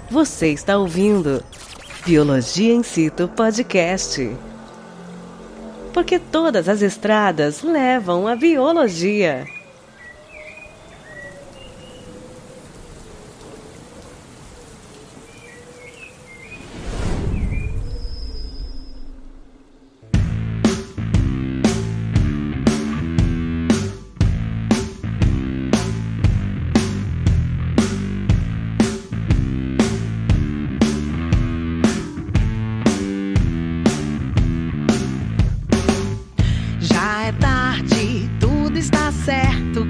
Você está ouvindo Biologia in Situ Podcast. Porque todas as estradas levam à biologia.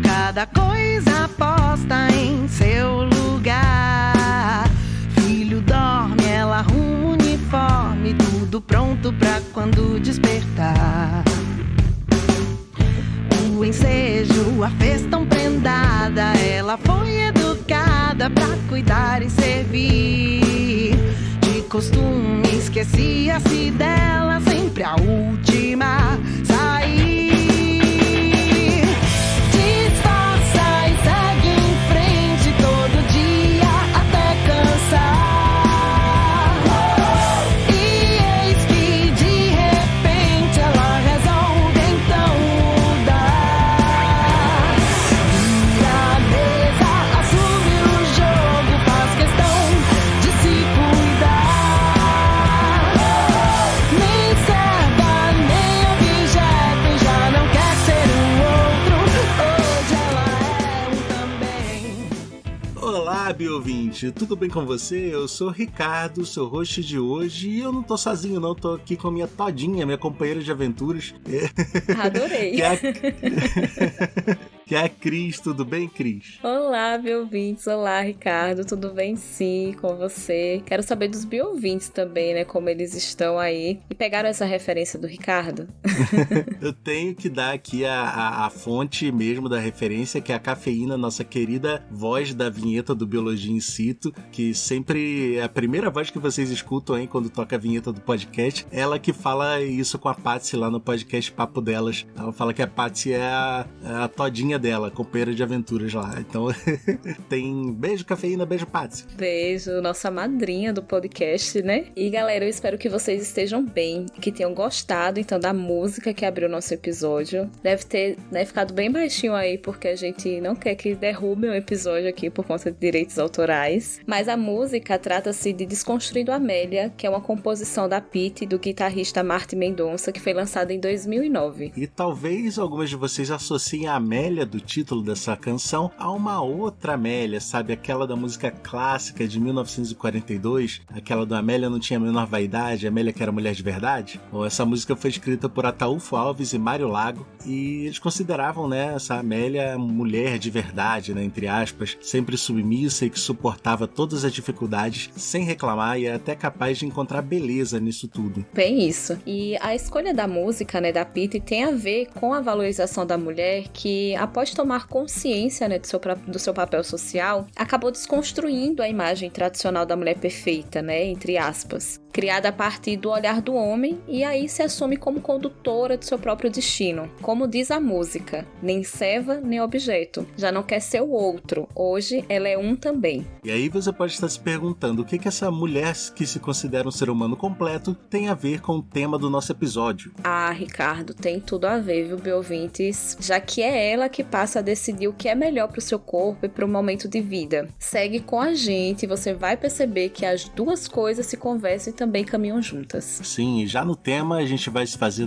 Cada coisa posta em seu lugar. Filho dorme, ela arruma o uniforme, tudo pronto pra quando despertar. O ensejo, a fez tão prendada, ela foi educada pra cuidar e servir. De costume esquecia-se dela, sempre a última sair. Olá, Bio20, tudo bem com você? Eu sou o Ricardo, seu host de hoje, e eu não tô sozinho não, tô aqui com a minha Todinha, minha companheira de aventuras. Adorei! Que é a Cris, tudo bem, Cris? Olá, Bio20, olá, Ricardo, tudo bem sim com você? Quero saber dos Bio20 também, né, como eles estão aí. E pegaram essa referência do Ricardo? Eu tenho que dar aqui a fonte mesmo da referência, que é a Cafeína, nossa querida voz da vinheta do Biologia in Situ, que sempre é a primeira voz que vocês escutam aí quando toca a vinheta do podcast. Ela que fala isso com a Patsy lá no podcast Papo Delas. Ela fala que a Patsy é a Todinha dela, companheira de aventuras lá. Então, tem beijo, Cafeína, beijo, Patsy. Beijo, nossa madrinha do podcast, né? E galera, eu espero que vocês estejam bem, que tenham gostado, então, da música que abriu o nosso episódio. Deve ter, né, ficado bem baixinho aí, porque a gente não quer que derrubem o episódio aqui por conta de direitos autorais. Mas a música trata-se de Desconstruindo Amélia, que é uma composição da Pitty, do guitarrista Martin Mendonça, que foi lançada em 2009. E talvez algumas de vocês associem a Amélia do título dessa canção a uma outra Amélia, sabe? Aquela da música clássica de 1942, aquela do Amélia não tinha a menor vaidade, Amélia que era mulher de verdade. Bom, essa música foi escrita por Ataúfo Alves e Mário Lago, e eles consideravam, né, essa Amélia mulher de verdade, né, entre aspas, sempre submissa e que suportava todas as dificuldades sem reclamar e é até capaz de encontrar beleza nisso tudo. Bem isso. E a escolha da música, né, da Pitty tem a ver com a valorização da mulher que, após tomar consciência, né, do seu papel social, acabou desconstruindo a imagem tradicional da mulher perfeita, né, entre aspas, criada a partir do olhar do homem, e aí se assume como condutora do seu próprio destino. Como diz a música, nem serva nem objeto, já não quer ser o outro, hoje ela é um também. E aí você pode estar se perguntando o que essa mulher que se considera um ser humano completo tem a ver com o tema do nosso episódio. Ah, Ricardo, tem tudo a ver, viu, Bio20s? Já que é ela que passa a decidir o que é melhor para o seu corpo e para o momento de vida. Segue com a gente e você vai perceber que as duas coisas se conversam e também caminham juntas. Sim, e já no tema a gente vai se fazer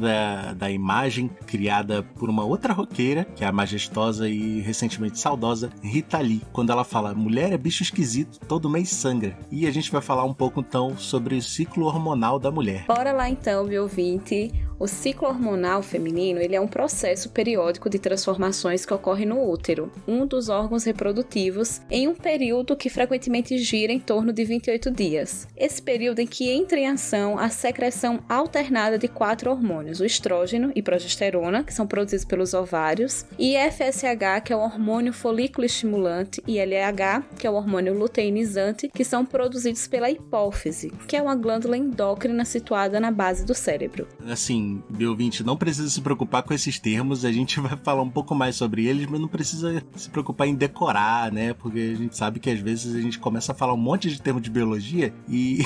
da imagem criada por uma outra roqueira, que é a majestosa e recentemente saudosa Rita Lee, quando ela fala, mulher é bicho esquisito, todo mês sangra. E a gente vai falar um pouco então sobre o ciclo hormonal da mulher. Bora lá então, Bio20. O ciclo hormonal feminino, ele é um processo periódico de transformações que ocorre no útero, um dos órgãos reprodutivos, em um período que frequentemente gira em torno de 28 dias. Esse período em que entra em ação a secreção alternada de 4 hormônios, o estrógeno e progesterona, que são produzidos pelos ovários, e FSH, que é o hormônio folículo estimulante, e LH, que é o hormônio luteinizante, que são produzidos pela hipófise, que é uma glândula endócrina situada na base do cérebro. Assim, Então, meu ouvinte, não precisa se preocupar com esses termos, a gente vai falar um pouco mais sobre eles, mas não precisa se preocupar em decorar, né? Porque a gente sabe que às vezes a gente começa a falar um monte de termos de biologia e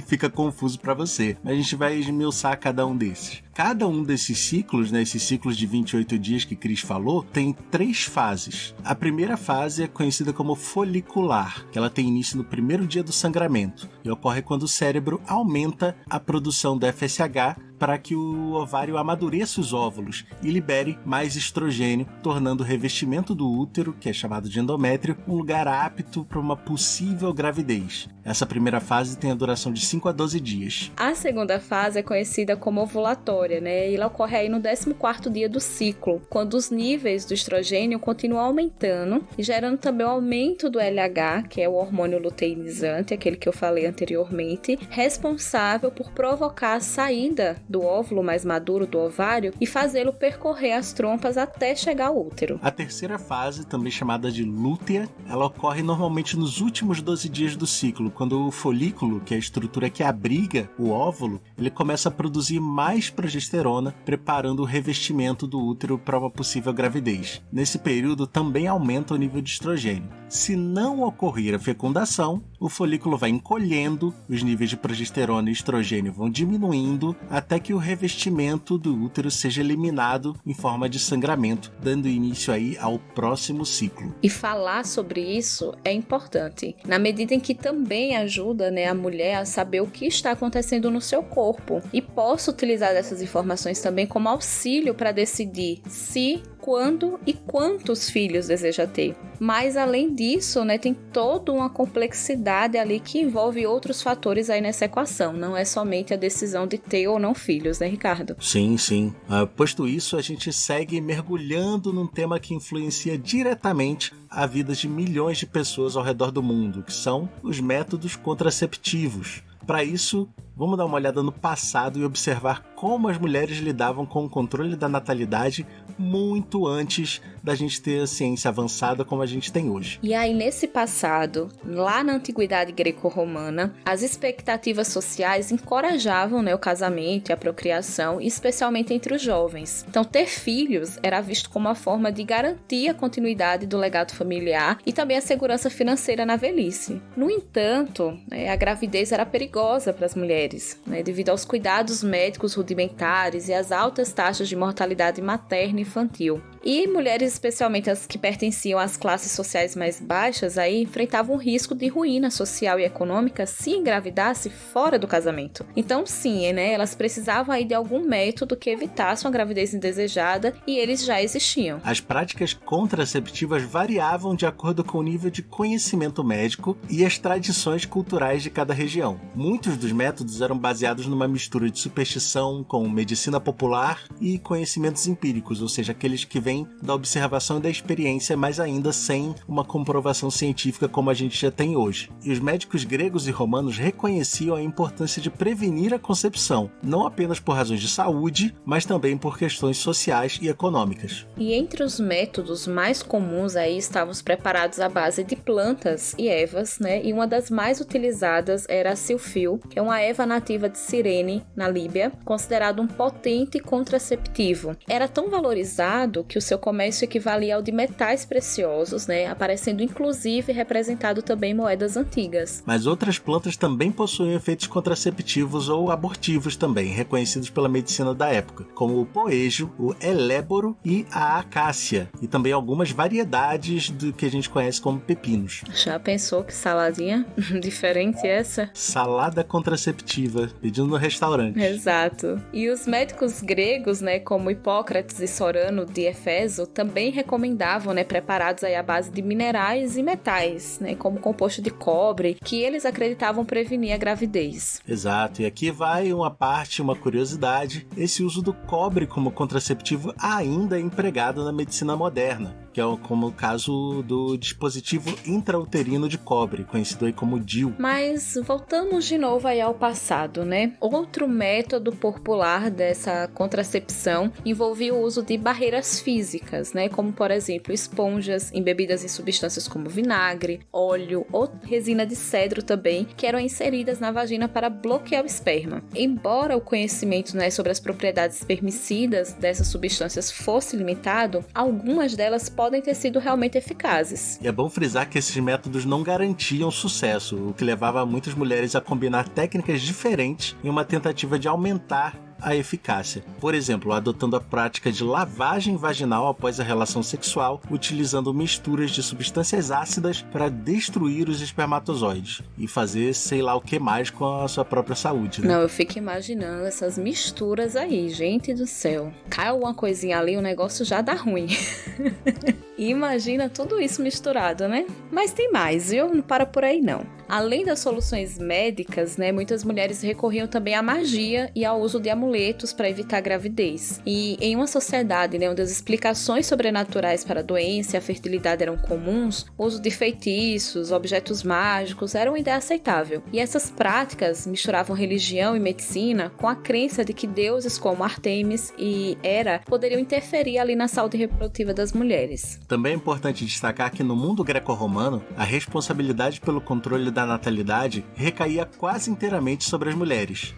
fica confuso para você. Mas a gente vai esmiuçar cada um desses. Cada um desses ciclos, né, esses ciclos de 28 dias que Cris falou, tem 3 fases. A primeira fase é conhecida como folicular, que ela tem início no primeiro dia do sangramento e ocorre quando o cérebro aumenta a produção do FSH para que o ovário amadureça os óvulos e libere mais estrogênio, tornando o revestimento do útero, que é chamado de endométrio, um lugar apto para uma possível gravidez. Essa primeira fase tem a duração de 5 a 12 dias. A segunda fase é conhecida como ovulatória, né? E ela ocorre aí no 14º dia do ciclo, quando os níveis do estrogênio continuam aumentando, gerando também o aumento do LH, que é o hormônio luteinizante, aquele que eu falei anteriormente, responsável por provocar a saída do óvulo mais maduro do ovário e fazê-lo percorrer as trompas até chegar ao útero. A terceira fase, também chamada de lútea, ela ocorre normalmente nos últimos 12 dias do ciclo, quando o folículo, que é a estrutura que abriga o óvulo, ele começa a produzir mais progesterona, preparando o revestimento do útero para uma possível gravidez. Nesse período também aumenta o nível de estrogênio. Se não ocorrer a fecundação, o folículo vai encolhendo, os níveis de progesterona e estrogênio vão diminuindo, até que o revestimento do útero seja eliminado em forma de sangramento, dando início aí ao próximo ciclo. E falar sobre isso é importante, na medida em que também ajuda, né, a mulher a saber o que está acontecendo no seu corpo. E posso utilizar dessas informações também como auxílio para decidir se, quando e quantos filhos deseja ter. Mas além disso, né, tem toda uma complexidade ali que envolve outros fatores aí nessa equação. Não é somente a decisão de ter ou não filhos, né, Ricardo? Sim, sim. Posto isso, a gente segue mergulhando num tema que influencia diretamente a vida de milhões de pessoas ao redor do mundo, que são os métodos contraceptivos. Para isso, vamos dar uma olhada no passado e observar como as mulheres lidavam com o controle da natalidade muito antes da gente ter a ciência avançada como a gente tem hoje. E aí, nesse passado, lá na antiguidade greco-romana, as expectativas sociais encorajavam, né, o casamento e a procriação, especialmente entre os jovens. Então, ter filhos era visto como uma forma de garantir a continuidade do legado familiar e também a segurança financeira na velhice. No entanto, a gravidez era perigosa para as mulheres, devido aos cuidados médicos rudimentares e às altas taxas de mortalidade materna e infantil. E mulheres, especialmente as que pertenciam às classes sociais mais baixas, aí enfrentavam o risco de ruína social e econômica se engravidasse fora do casamento. Então sim, elas precisavam aí de algum método que evitasse uma gravidez indesejada e eles já existiam. As práticas contraceptivas variavam de acordo com o nível de conhecimento médico e as tradições culturais de cada região. Muitos dos métodos eram baseados numa mistura de superstição com medicina popular e conhecimentos empíricos, ou seja, aqueles que vêm da observação e da experiência, mas ainda sem uma comprovação científica como a gente já tem hoje. E os médicos gregos e romanos reconheciam a importância de prevenir a concepção, não apenas por razões de saúde, mas também por questões sociais e econômicas. E entre os métodos mais comuns aí estavam os preparados à base de plantas e ervas, e uma das mais utilizadas era a silfil, que é uma erva nativa de Cirene, na Líbia, considerado um potente contraceptivo. Era tão valorizado que o seu comércio equivalia ao de metais preciosos, aparecendo inclusive representado também em moedas antigas. Mas outras plantas também possuem efeitos contraceptivos ou abortivos também, reconhecidos pela medicina da época, como o poejo, o eléboro e a acácia, e também algumas variedades do que a gente conhece como pepinos. Já pensou que saladinha diferente essa? Salada contraceptiva, pedindo no restaurante. Exato. E os médicos gregos, como Hipócrates e Sorano de Éfeso, também recomendavam, preparados aí à base de minerais e metais, como composto de cobre, que eles acreditavam prevenir a gravidez. Exato. E aqui vai uma curiosidade. Esse uso do cobre como contraceptivo ainda é empregado na medicina moderna. que é como o caso do dispositivo intrauterino de cobre, conhecido aí como DIU. Mas voltamos de novo aí ao passado, né? Outro método popular dessa contracepção envolvia o uso de barreiras físicas, né? Como, por exemplo, esponjas embebidas em substâncias como vinagre, óleo ou resina de cedro também, que eram inseridas na vagina para bloquear o esperma. Embora o conhecimento, né, sobre as propriedades espermicidas dessas substâncias fosse limitado, algumas delas podem ter sido realmente eficazes. E é bom frisar que esses métodos não garantiam sucesso, o que levava muitas mulheres a combinar técnicas diferentes em uma tentativa de aumentar a eficácia. Por exemplo, adotando a prática de lavagem vaginal após a relação sexual, utilizando misturas de substâncias ácidas para destruir os espermatozoides e fazer sei lá o que mais com a sua própria saúde, né? Não, eu fico imaginando essas misturas aí, gente do céu. Cai alguma coisinha ali, o negócio já dá ruim. Imagina tudo isso misturado, né? Mas tem mais, viu? Não para por aí não. Além das soluções médicas, né, muitas mulheres recorriam também à magia e ao uso de amuletos para evitar a gravidez. E em uma sociedade, né, onde as explicações sobrenaturais para a doença e a fertilidade eram comuns, o uso de feitiços, objetos mágicos era uma ideia aceitável. E essas práticas misturavam religião e medicina com a crença de que deuses como Artemis e Hera poderiam interferir ali na saúde reprodutiva das mulheres. Também é importante destacar que no mundo greco-romano, a responsabilidade pelo controle da natalidade recaía quase inteiramente sobre as mulheres.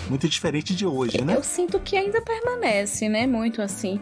Muito diferente de hoje, né? Eu sinto que ainda permanece, né? Muito assim.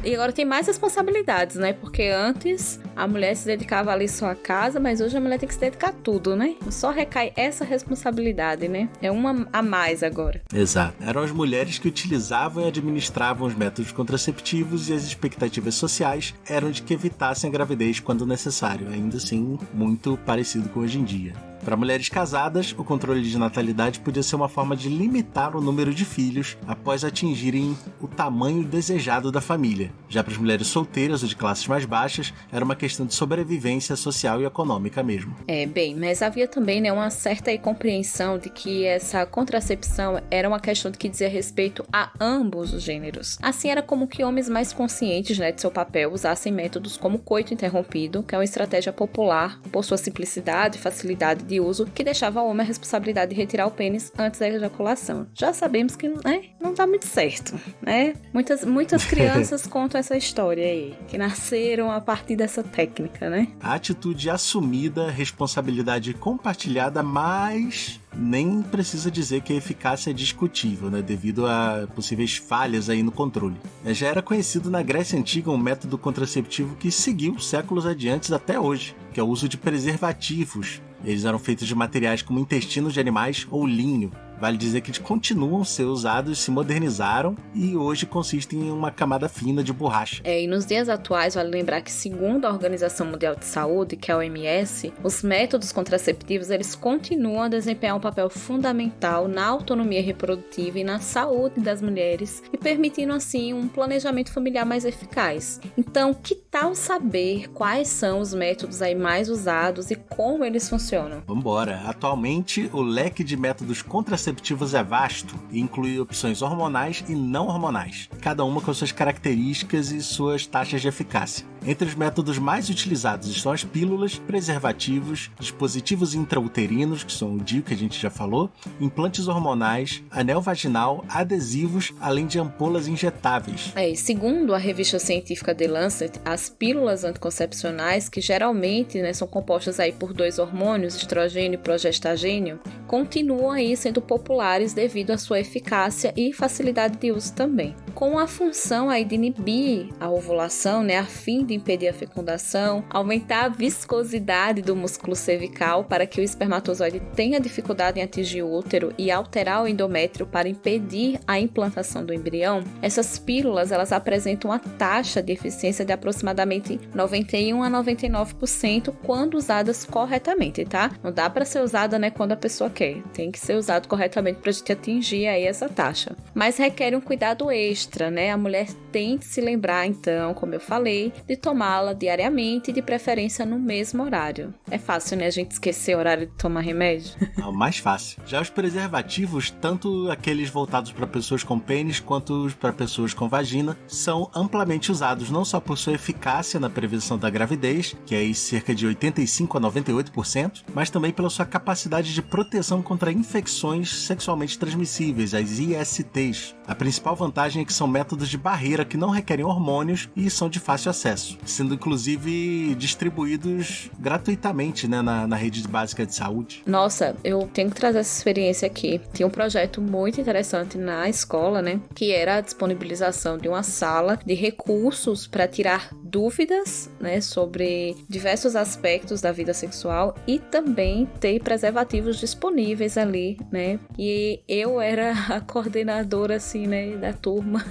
E agora tem mais responsabilidades, né? Porque antes a mulher se dedicava ali só à casa, mas hoje a mulher tem que se dedicar a tudo, né? Só recai essa responsabilidade, né? É uma a mais agora. Exato. Eram as mulheres que utilizavam e administravam os métodos contraceptivos e as expectativas sociais eram de que evitassem a gravidez quando necessário. Ainda assim, muito parecido com hoje em dia. Para mulheres casadas, o controle de natalidade podia ser uma forma de limitar o número de filhos após atingirem o tamanho desejado da família. Já para as mulheres solteiras ou de classes mais baixas, era uma questão de sobrevivência social e econômica mesmo. Bem, mas havia também, né, uma certa compreensão de que essa contracepção era uma questão de que dizia respeito a ambos os gêneros. Assim, era como que homens mais conscientes, né, de seu papel usassem métodos como coito interrompido, que é uma estratégia popular por sua simplicidade e facilidade de uso, que deixava ao homem a responsabilidade de retirar o pênis antes da ejaculação. Já sabemos que, né, não dá muito certo, né? Muitas crianças contam essa história aí, que nasceram a partir dessa técnica, né? A atitude assumida, responsabilidade compartilhada, mas nem precisa dizer que a eficácia é discutível, né, devido a possíveis falhas aí no controle. Já era conhecido na Grécia Antiga um método contraceptivo que seguiu séculos adiante até hoje, que é o uso de preservativos. Eles eram feitos de materiais como intestinos de animais ou linho. Vale dizer que eles continuam a ser usados, se modernizaram e hoje consistem em uma camada fina de borracha. E nos dias atuais, vale lembrar que, segundo a Organização Mundial de Saúde, que é a OMS, os métodos contraceptivos eles continuam a desempenhar um papel fundamental na autonomia reprodutiva e na saúde das mulheres e permitindo, assim, um planejamento familiar mais eficaz. Então, que tal saber quais são os métodos aí mais usados e como eles funcionam? Vambora! Atualmente, o leque de métodos contraceptivos é vasto e inclui opções hormonais e não hormonais, cada uma com suas características e suas taxas de eficácia. Entre os métodos mais utilizados estão as pílulas, preservativos, dispositivos intrauterinos, que são o DIU que a gente já falou, implantes hormonais, anel vaginal, adesivos, além de ampolas injetáveis. Segundo a revista científica The Lancet, as pílulas anticoncepcionais, que geralmente, né, são compostas aí por 2 hormônios, estrogênio e progestagênio, continuam aí sendo populares devido à sua eficácia e facilidade de uso também. Com a função aí de inibir a ovulação, né, a fim de impedir a fecundação, aumentar a viscosidade do músculo cervical para que o espermatozoide tenha dificuldade em atingir o útero e alterar o endométrio para impedir a implantação do embrião, essas pílulas elas apresentam uma taxa de eficiência de aproximadamente 91 a 99% quando usadas corretamente, tá? Não dá para ser usada, né, quando a pessoa quer. Tem que ser usado corretamente para a gente atingir aí essa taxa. Mas requer um cuidado extra, né? A mulher tem que se lembrar, então, como eu falei, de tomá-la diariamente e de preferência no mesmo horário. É fácil, né, a gente esquecer o horário de tomar remédio? É o mais fácil. Já os preservativos, tanto aqueles voltados para pessoas com pênis quanto para pessoas com vagina, são amplamente usados não só por sua eficácia na prevenção da gravidez, que é aí cerca de 85 a 98%, mas também pela sua capacidade de proteção contra infecções sexualmente transmissíveis, as ISTs. A principal vantagem é que são métodos de barreira que não requerem hormônios e são de fácil acesso, sendo inclusive distribuídos gratuitamente, né, na rede básica de saúde. Nossa, eu tenho que trazer essa experiência aqui. Tinha um projeto muito interessante na escola, né, que era a disponibilização de uma sala de recursos para tirar dúvidas, né, sobre diversos aspectos da vida sexual e também ter preservativos disponíveis ali, né? E eu era a coordenadora, assim, né, da turma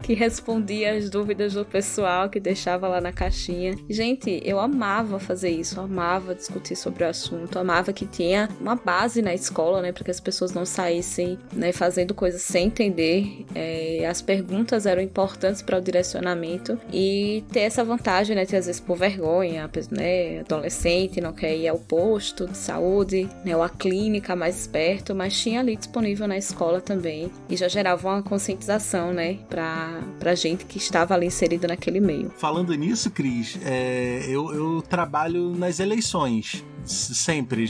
que respondia as dúvidas do pessoal, que deixava lá na caixinha. Gente, eu amava fazer isso, amava discutir sobre o assunto, amava que tinha uma base na escola, né, para que as pessoas não saíssem, né, fazendo coisas sem entender. As perguntas eram importantes para o direcionamento e ter essa vantagem, né, de às vezes por vergonha, né, adolescente não quer ir ao posto de saúde, né, ou à clínica mais perto, mas tinha ali disponível na escola também e já gerava uma conscientização, né, pra gente que estava ali inserido naquele meio. Falando nisso, Cris, eu trabalho nas eleições. Sempre,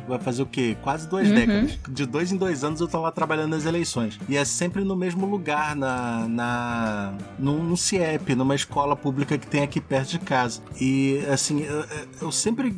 vai fazer o quê? Quase 2 décadas. De 2 em 2 anos eu tô lá trabalhando nas eleições. E é sempre no mesmo lugar, num CIEP, numa escola pública que tem aqui perto de casa. E, assim,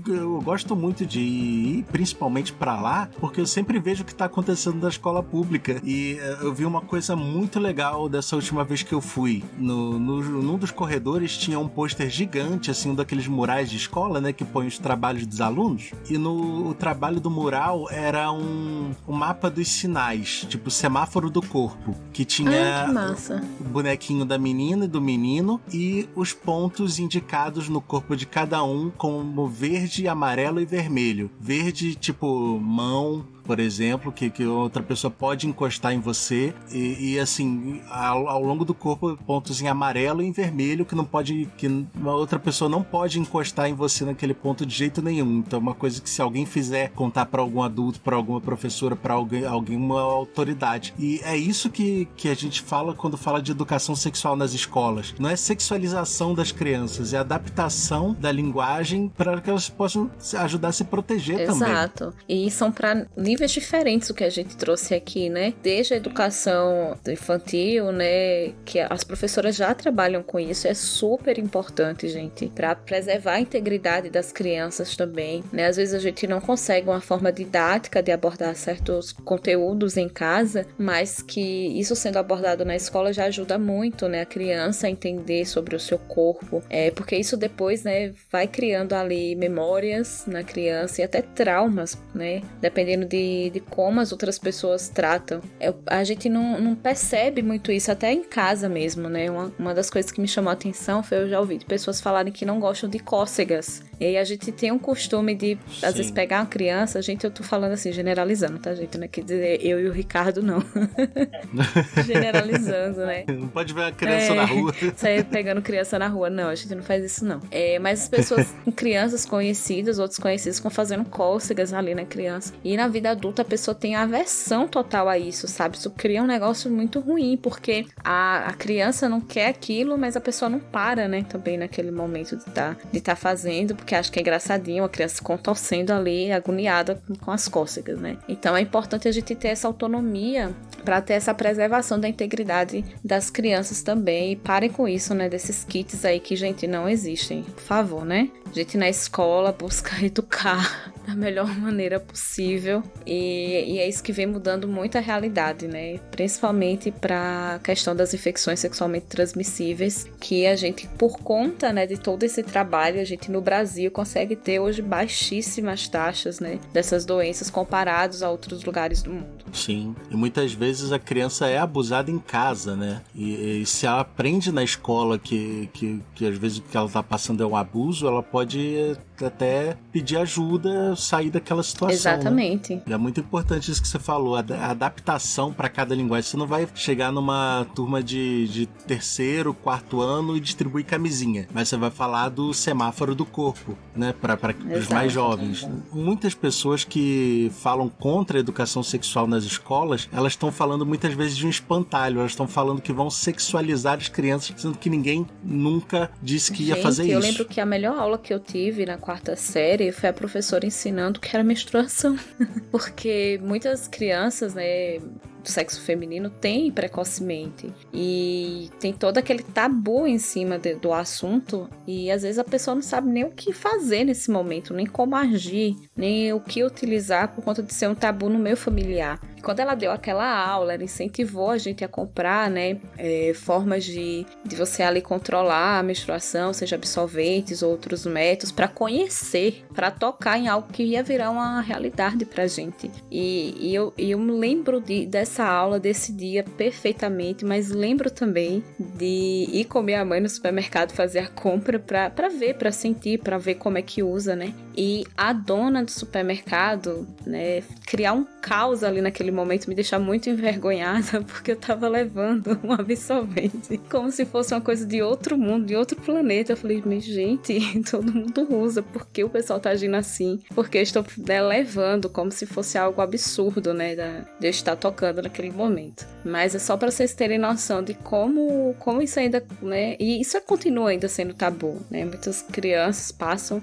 eu gosto muito de ir, principalmente pra lá, porque eu sempre vejo o que tá acontecendo na escola pública. E eu vi uma coisa muito legal dessa última vez que eu fui. Num dos corredores tinha um pôster gigante, assim, um daqueles murais de escola, né, que põe os trabalhos dos alunos, e o trabalho do mural era um mapa dos sinais, tipo semáforo do corpo, que tinha que massa. O bonequinho da menina e do menino e os pontos indicados no corpo de cada um como verde, amarelo e vermelho. Verde, tipo mão, por exemplo, que outra pessoa pode encostar em você e assim, ao longo do corpo, pontos em amarelo e em vermelho que uma outra pessoa não pode encostar em você naquele ponto de jeito nenhum. Então é uma coisa que se alguém fizer contar para algum adulto, para alguma professora, para alguma autoridade. E é isso que a gente fala quando fala de educação sexual nas escolas. Não é sexualização das crianças, é adaptação da linguagem para que elas possam ajudar a se proteger também. Exato. E são para níveis diferentes o que a gente trouxe aqui, né? Desde a educação infantil, né? Que as professoras já trabalham com isso. É super importante, gente, para preservar a integridade das crianças também, né? Às vezes a gente não consegue uma forma didática de abordar certos conteúdos em casa, mas que isso sendo abordado na escola já ajuda muito, né? A criança a entender sobre o seu corpo, porque isso depois, né, vai criando ali memórias na criança e até traumas, né? Dependendo de como as outras pessoas tratam. A gente não percebe muito isso, até em casa mesmo, né? Uma das coisas que me chamou a atenção foi eu já ouvi de pessoas falarem que não gostam de cócegas. E aí a gente tem um costume de, às vezes, pegar uma criança, eu tô falando assim, generalizando, tá, gente? Não é que dizer eu e o Ricardo, não. Generalizando, né? Não pode ver a criança na rua. Sair pegando criança na rua. Não, a gente não faz isso, não. Mas as pessoas, crianças conhecidas ou desconhecidas, ficam fazendo cócegas ali na criança. E na vida adulta, a pessoa tem aversão total a isso, sabe? Isso cria um negócio muito ruim, porque a criança não quer aquilo, mas a pessoa não para, né? Também naquele momento de tá fazendo, porque acha que é engraçadinho, a criança se contorcendo ali, agoniada com as cócegas, né? Então é importante a gente ter essa autonomia para ter essa preservação da integridade das crianças também. E parem com isso, né? Desses kits aí que, gente, não existem. Por favor, né? A gente na escola busca educar da melhor maneira possível. E é isso que vem mudando muito a realidade, né? Principalmente para a questão das infecções sexualmente transmissíveis, que a gente, por conta, né, de todo esse trabalho, a gente no Brasil consegue ter hoje baixíssimas taxas, né, dessas doenças comparados a outros lugares do mundo. Sim, e muitas vezes a criança é abusada em casa, né? E se ela aprende na escola que às vezes o que ela tá passando é um abuso, ela pode até pedir ajuda sair daquela situação. Exatamente. Né? É muito importante isso que você falou, a adaptação para cada linguagem. Você não vai chegar numa turma de terceiro, quarto ano e distribuir camisinha, mas você vai falar do semáforo do corpo, né, para os mais jovens. Muitas pessoas que falam contra a educação sexual nas escolas, elas estão falando muitas vezes de um espantalho, elas estão falando que vão sexualizar as crianças, sendo que ninguém nunca disse que ia fazer isso. Eu lembro que a melhor aula que eu tive na 4ª série foi a professora ensinando que era menstruação. Porque muitas crianças, né, do sexo feminino têm precocemente e tem todo aquele tabu em cima do assunto, e às vezes a pessoa não sabe nem o que fazer nesse momento, nem como agir, nem o que utilizar por conta de ser um tabu no meio familiar. E quando ela deu aquela aula, ela incentivou a gente a comprar, né, formas de você ali controlar a menstruação, seja absorventes ou outros métodos, para conhecer, para tocar em algo que ia virar uma realidade pra gente. E eu me lembro dessa aula, desse dia perfeitamente, mas lembro também de ir com minha mãe no supermercado fazer a compra pra ver, pra sentir, pra ver como é que usa, né? E a dona do supermercado, né, criar um caos ali naquele momento me deixar muito envergonhada, porque eu tava levando um absorvente como se fosse uma coisa de outro mundo, de outro planeta. Eu falei, mas gente, todo mundo usa, por que o pessoal tá agindo assim? Porque eu estou, né, levando como se fosse algo absurdo, né, de eu estar tocando naquele momento. Mas é só para vocês terem noção de como isso ainda, né, e isso continua ainda sendo tabu, né? Muitas crianças passam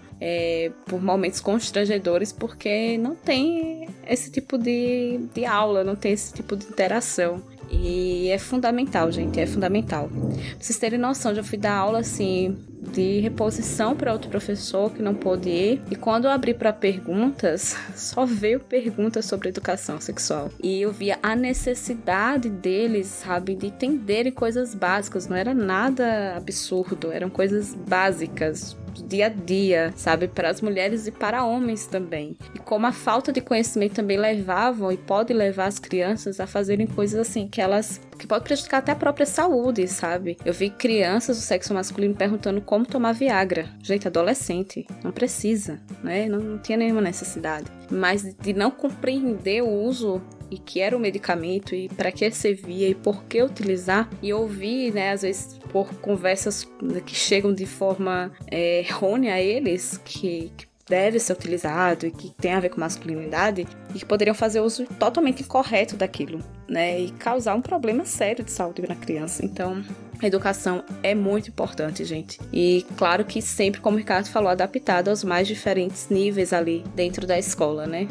por momentos constrangedores porque não tem esse tipo de aula, não tem esse tipo de interação. E é fundamental, gente, é fundamental. Pra vocês terem noção, já fui dar aula, assim, de reposição para outro professor que não pôde ir. E quando eu abri para perguntas, só veio perguntas sobre educação sexual. E eu via a necessidade deles, sabe, de entenderem coisas básicas. Não era nada absurdo, eram coisas básicas do dia a dia, sabe, para as mulheres e para homens também. E como a falta de conhecimento também levavam e pode levar as crianças a fazerem coisas assim que pode prejudicar até a própria saúde, sabe? Eu vi crianças do sexo masculino perguntando como tomar Viagra. Gente, adolescente, não precisa, né? Não tinha nenhuma necessidade. Mas de não compreender o uso e que era o medicamento e para que servia e por que utilizar, e ouvir, né, às vezes por conversas que chegam de forma errônea a eles, que deve ser utilizado e que tem a ver com masculinidade, e que poderiam fazer uso totalmente incorreto daquilo, né, e causar um problema sério de saúde na criança. Então, a educação é muito importante, gente. E claro que sempre, como o Ricardo falou, adaptado aos mais diferentes níveis ali dentro da escola, né?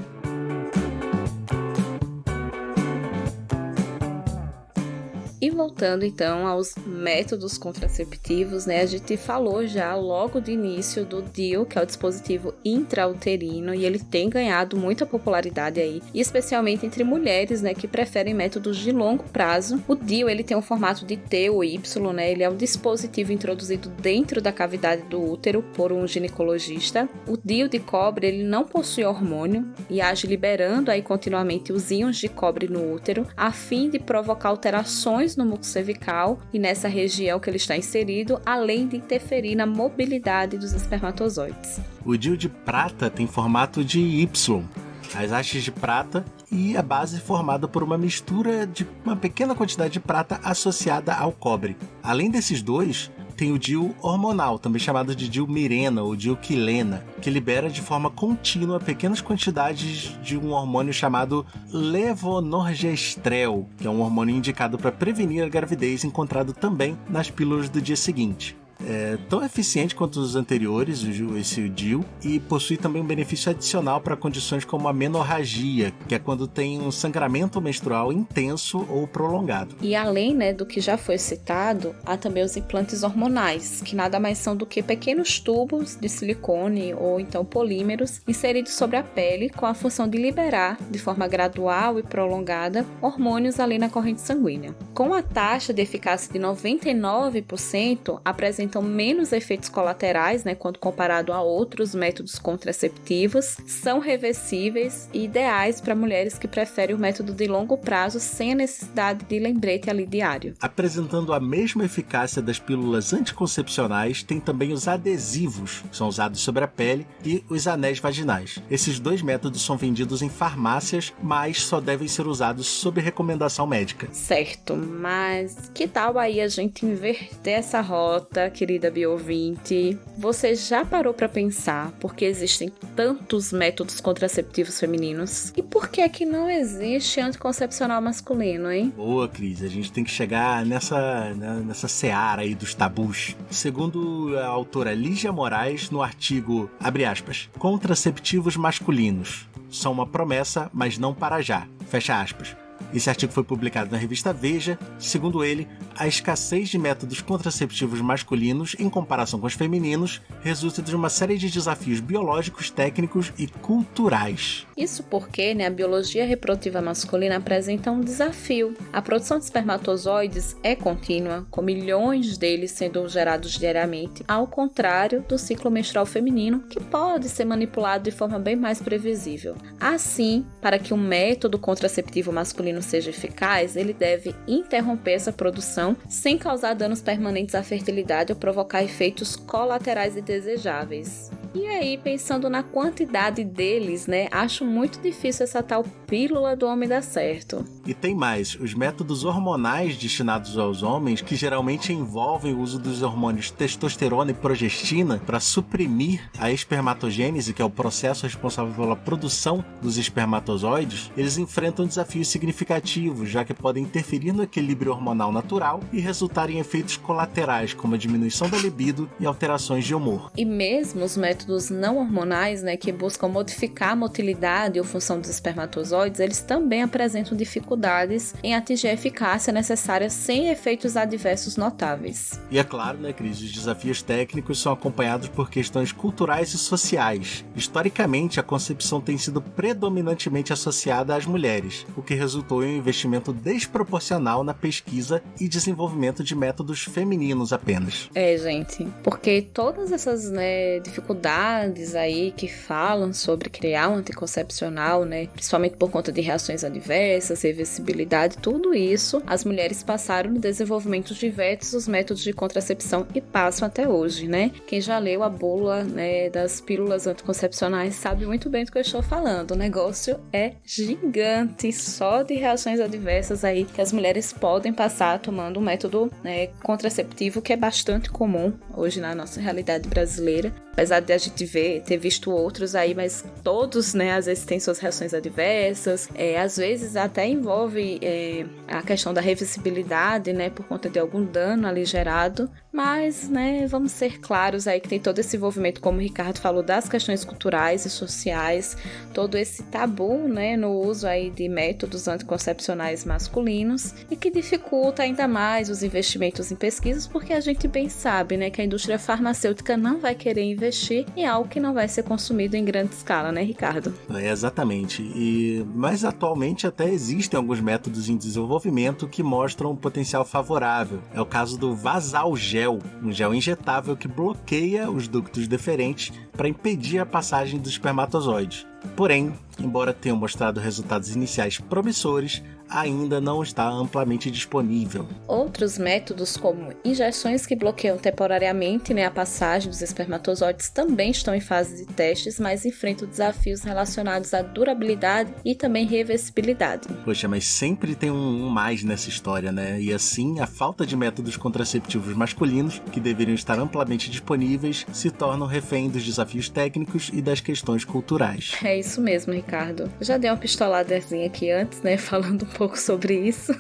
E voltando então aos métodos contraceptivos, né, a gente falou já logo de início do DIU, que é o dispositivo intrauterino, e ele tem ganhado muita popularidade aí, especialmente entre mulheres, né, que preferem métodos de longo prazo. O DIU, ele tem um formato de T ou Y, né, ele é um dispositivo introduzido dentro da cavidade do útero por um ginecologista. O DIU de cobre, ele não possui hormônio e age liberando aí continuamente os íons de cobre no útero, a fim de provocar alterações no muco cervical e nessa região que ele está inserido, além de interferir na mobilidade dos espermatozoides. O DIU de prata tem formato de Y, as hastes de prata e a base formada por uma mistura de uma pequena quantidade de prata associada ao cobre. Além desses dois, tem o DIU hormonal, também chamado de DIU Mirena ou DIU Quilena, que libera de forma contínua pequenas quantidades de um hormônio chamado levonorgestrel, que é um hormônio indicado para prevenir a gravidez, encontrado também nas pílulas do dia seguinte. É tão eficiente quanto os anteriores, esse DIU, e possui também um benefício adicional para condições como a menorragia, que é quando tem um sangramento menstrual intenso ou prolongado. E além, né, do que já foi citado, há também os implantes hormonais, que nada mais são do que pequenos tubos de silicone ou então polímeros inseridos sobre a pele com a função de liberar, de forma gradual e prolongada, hormônios ali na corrente sanguínea. Com a taxa de eficácia de 99%, apresenta apresentam menos efeitos colaterais, né, quando comparado a outros métodos contraceptivos, são reversíveis e ideais para mulheres que preferem o método de longo prazo sem a necessidade de lembrete ali diário. Apresentando a mesma eficácia das pílulas anticoncepcionais, tem também os adesivos, que são usados sobre a pele, e os anéis vaginais. Esses dois métodos são vendidos em farmácias, mas só devem ser usados sob recomendação médica. Certo, mas que tal aí a gente inverter essa rota, querida biouvinte? Você já parou para pensar por que existem tantos métodos contraceptivos femininos? E por que é que não existe anticoncepcional masculino, hein? Boa, Cris, a gente tem que chegar nessa seara aí dos tabus. Segundo a autora Lígia Moraes, no artigo, abre aspas, contraceptivos masculinos são uma promessa, mas não para já, fecha aspas. Esse artigo foi publicado na revista Veja. Segundo ele, a escassez de métodos contraceptivos masculinos em comparação com os femininos resulta de uma série de desafios biológicos, técnicos e culturais. Isso porque, a biologia reprodutiva masculina apresenta um desafio. A produção de espermatozoides é contínua, com milhões deles sendo gerados diariamente, ao contrário do ciclo menstrual feminino, que pode ser manipulado de forma bem mais previsível. Assim, para que um método contraceptivo masculino seja eficaz, ele deve interromper essa produção sem causar danos permanentes à fertilidade ou provocar efeitos colaterais indesejáveis. E aí, pensando na quantidade deles, acho muito difícil essa tal pílula do homem dar certo. E tem mais, os métodos hormonais destinados aos homens, que geralmente envolvem o uso dos hormônios testosterona e progestina para suprimir a espermatogênese, que é o processo responsável pela produção dos espermatozoides, eles enfrentam desafios significativos, já que podem interferir no equilíbrio hormonal natural e resultar em efeitos colaterais, como a diminuição da libido e alterações de humor. E mesmo os métodos não hormonais, que buscam modificar a motilidade ou função dos espermatozoides, eles também apresentam dificuldades em atingir a eficácia necessária sem efeitos adversos notáveis. E é claro, Cris, os desafios técnicos são acompanhados por questões culturais e sociais. Historicamente, a concepção tem sido predominantemente associada às mulheres, o que resultou em um investimento desproporcional na pesquisa e desenvolvimento de métodos femininos apenas. Gente, porque todas essas dificuldades aí que falam sobre criar um anticoncepcional, principalmente por conta de reações adversas, reversibilidade, tudo isso, as mulheres passaram no desenvolvimento de diversos métodos de contracepção e passam até hoje, Quem já leu a bula, das pílulas anticoncepcionais sabe muito bem do que eu estou falando. O negócio é gigante, só de reações adversas aí que as mulheres podem passar tomando um método contraceptivo que é bastante comum hoje na nossa realidade brasileira. Apesar de a gente ter visto outros aí, mas todos, às vezes têm suas reações adversas, às vezes até envolve a questão da reversibilidade, por conta de algum dano ali gerado, mas, vamos ser claros aí que tem todo esse envolvimento, como o Ricardo falou, das questões culturais e sociais, todo esse tabu, no uso aí de métodos anticoncepcionais masculinos e que dificulta ainda mais os investimentos em pesquisas, porque a gente bem sabe, que a indústria farmacêutica não vai querer investir em algo que não vai ser consumido em grande escala, Ricardo? Exatamente. Mas atualmente até existem alguns métodos em desenvolvimento que mostram um potencial favorável. É o caso do Vasalgel, um gel injetável que bloqueia os ductos deferentes para impedir a passagem dos espermatozoides. Porém, embora tenham mostrado resultados iniciais promissores, ainda não está amplamente disponível. Outros métodos, como injeções que bloqueiam temporariamente a passagem dos espermatozoides, também estão em fase de testes, mas enfrentam desafios relacionados à durabilidade e também reversibilidade. Poxa, mas sempre tem um mais nessa história, E assim, a falta de métodos contraceptivos masculinos, que deveriam estar amplamente disponíveis, se tornam refém dos desafios técnicos e das questões culturais. É isso mesmo, Ricardo. Eu já dei uma pistoladazinha aqui antes, falando um pouco sobre isso.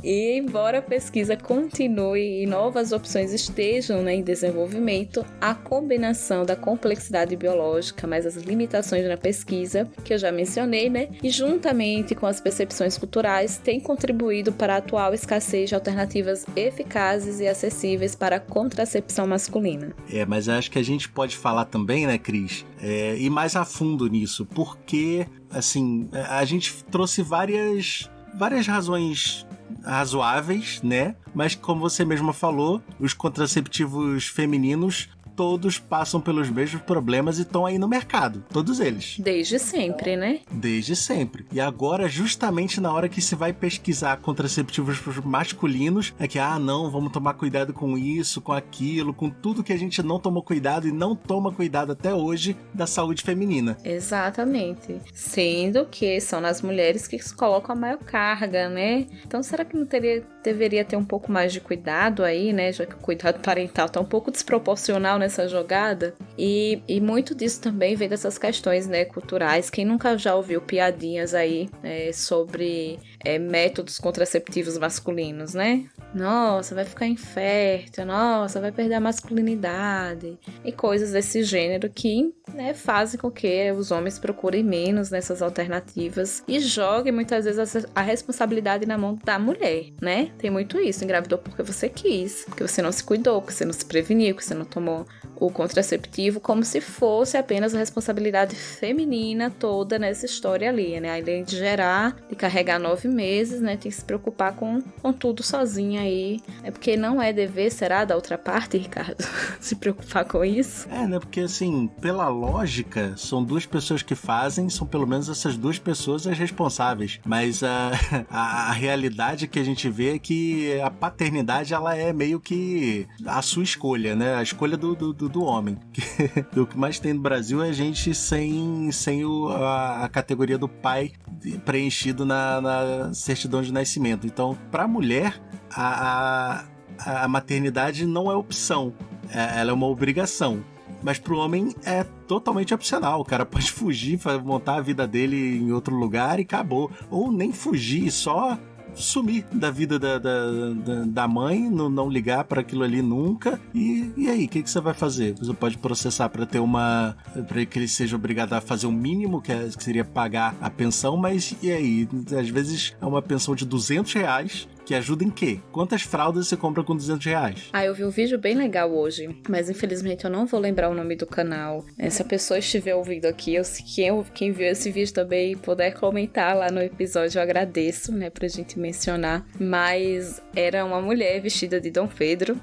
E embora a pesquisa continue e novas opções estejam em desenvolvimento, a combinação da complexidade biológica mais as limitações na pesquisa, que eu já mencionei, e juntamente com as percepções culturais, tem contribuído para a atual escassez de alternativas eficazes e acessíveis para a contracepção masculina. Mas acho que a gente pode falar também, Cris, ir mais a fundo nisso, porque, assim, a gente trouxe várias razões razoáveis, né? Mas como você mesma falou, os contraceptivos femininos todos passam pelos mesmos problemas e estão aí no mercado. Todos eles. Desde sempre, né? Desde sempre. E agora, justamente na hora que se vai pesquisar contraceptivos masculinos, é que, não, vamos tomar cuidado com isso, com aquilo, com tudo que a gente não tomou cuidado e não toma cuidado até hoje da saúde feminina. Exatamente. Sendo que são nas mulheres que se colocam a maior carga, né? Então, será que não deveria ter um pouco mais de cuidado aí, né? Já que o cuidado parental tá um pouco desproporcional nessa jogada. E muito disso também vem dessas questões, né, culturais. Quem nunca já ouviu piadinhas aí sobre métodos contraceptivos masculinos, né? Nossa, vai ficar infértil, nossa, vai perder a masculinidade. E coisas desse gênero que, né, fazem com que os homens procurem menos nessas alternativas e joguem muitas vezes a responsabilidade na mão da mulher, né? Tem muito isso, engravidou porque você quis, porque você não se cuidou, porque você não se preveniu, porque você não tomou o contraceptivo, como se fosse apenas a responsabilidade feminina toda nessa história ali, né? Além de gerar, de carregar 9 meses, né? Tem que se preocupar com tudo sozinha aí. É porque não é dever, será, da outra parte, Ricardo? Se preocupar com isso? Né? Porque, assim, pela lógica, são 2 pessoas que fazem, são pelo menos essas 2 pessoas as responsáveis. Mas a realidade que a gente vê é que a paternidade, ela é meio que a sua escolha, né? A escolha do homem. O que mais tem no Brasil é gente sem a categoria do pai preenchido na certidão de nascimento. Então, pra mulher, a maternidade não é opção, ela é uma obrigação. Mas pro homem é totalmente opcional. O cara pode fugir, montar a vida dele em outro lugar e acabou. Ou nem fugir, só sumir da vida da mãe, não ligar para aquilo ali nunca. E aí, o que você vai fazer? Você pode processar para que ele seja obrigado a fazer o mínimo, que seria pagar a pensão, mas e aí? Às vezes é uma pensão de R$200, que ajuda em quê? Quantas fraldas você compra com R$200? Eu vi um vídeo bem legal hoje, mas infelizmente eu não vou lembrar o nome do canal. Se a pessoa estiver ouvindo aqui, quem viu esse vídeo também puder comentar lá no episódio, eu agradeço, né, pra gente mencionar. Mas era uma mulher vestida de Dom Pedro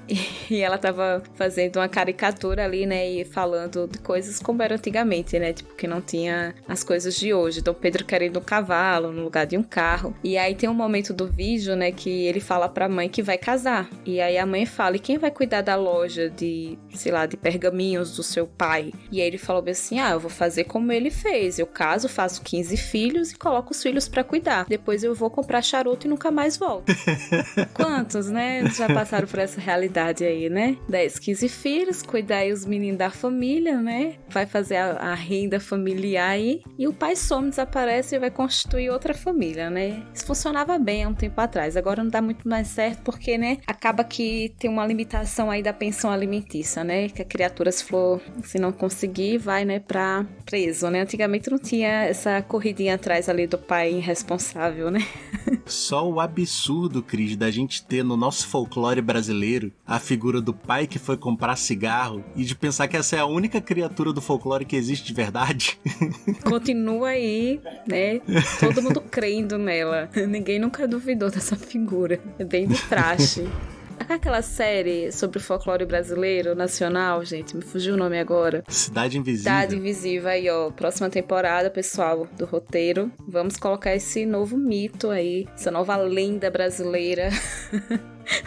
e ela tava fazendo uma caricatura ali, né, e falando de coisas como era antigamente, né, tipo, que não tinha as coisas de hoje. Dom Pedro querendo um cavalo no lugar de um carro. E aí tem um momento do vídeo, né, que ele fala pra mãe que vai casar. E aí a mãe fala, e quem vai cuidar da loja de, sei lá, de pergaminhos do seu pai? E aí ele falou assim, eu vou fazer como ele fez. Eu caso, faço 15 filhos e coloco os filhos pra cuidar. Depois eu vou comprar charuto e nunca mais volto. Quantos, né, já passaram por essa realidade aí, né? 10, 15 filhos, cuidar aí os meninos da família, né? Vai fazer a renda familiar aí. E o pai some, desaparece e vai constituir outra família, né? Isso funcionava bem há um tempo atrás. Agora não dá muito mais certo porque, né, acaba que tem uma limitação aí da pensão alimentícia, né, que a criatura se não conseguir, vai, né, pra preso, né. Antigamente não tinha essa corridinha atrás ali do pai irresponsável, né. Só o absurdo, Cris, da gente ter no nosso folclore brasileiro a figura do pai que foi comprar cigarro e de pensar que essa é a única criatura do folclore que existe de verdade. Continua aí, né, todo mundo crendo nela. Ninguém nunca duvidou dessa figura. É bem de praxe. Aquela série sobre o folclore brasileiro, nacional, gente, me fugiu o nome agora. Cidade Invisível. Cidade Invisível, aí ó, próxima temporada, pessoal, do roteiro. Vamos colocar esse novo mito aí, essa nova lenda brasileira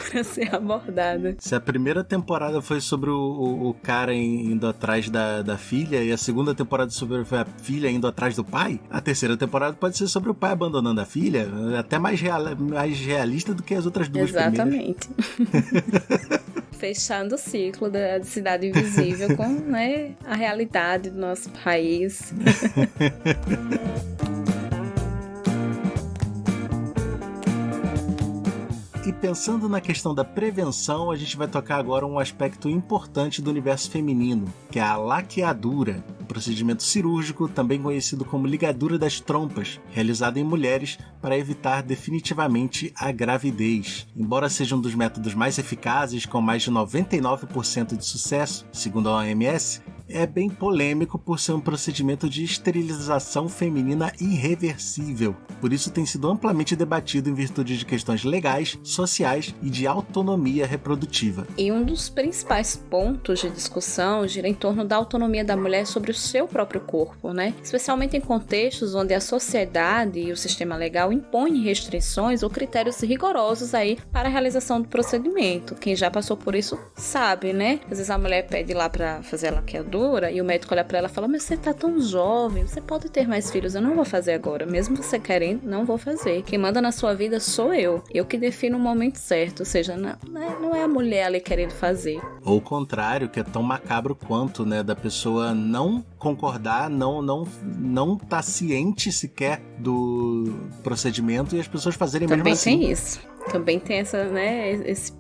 pra ser abordada. Se a primeira temporada foi sobre o cara indo atrás da filha e a segunda temporada sobre a filha indo atrás do pai, a terceira temporada pode ser sobre o pai abandonando a filha, até mais realista do que as outras duas primeiras. Exatamente. Fechando o ciclo da Cidade Invisível com, né, a realidade do nosso país. E pensando na questão da prevenção, a gente vai tocar agora um aspecto importante do universo feminino, que é a laqueadura, um procedimento cirúrgico também conhecido como ligadura das trompas, realizado em mulheres para evitar definitivamente a gravidez. Embora seja um dos métodos mais eficazes, com mais de 99% de sucesso, segundo a OMS, é bem polêmico por ser um procedimento de esterilização feminina irreversível. Por isso tem sido amplamente debatido em virtude de questões legais, sociais e de autonomia reprodutiva. E um dos principais pontos de discussão gira em torno da autonomia da mulher sobre o seu próprio corpo, né? Especialmente em contextos onde a sociedade e o sistema legal impõem restrições ou critérios rigorosos aí para a realização do procedimento. Quem já passou por isso sabe, né? Às vezes a mulher pede lá pra fazer a laqueadura e o médico olha pra ela e fala: mas você tá tão jovem, você pode ter mais filhos, eu não vou fazer agora. Mesmo você querendo, não vou fazer. Quem manda na sua vida sou eu. Eu que defino o momento certo, ou seja, não é a mulher ali querendo fazer. Ou o contrário, que é tão macabro quanto, né? Da pessoa não concordar, não tá ciente sequer do procedimento e as pessoas fazerem também mesmo assim. Também tem isso. Também tem essa, né,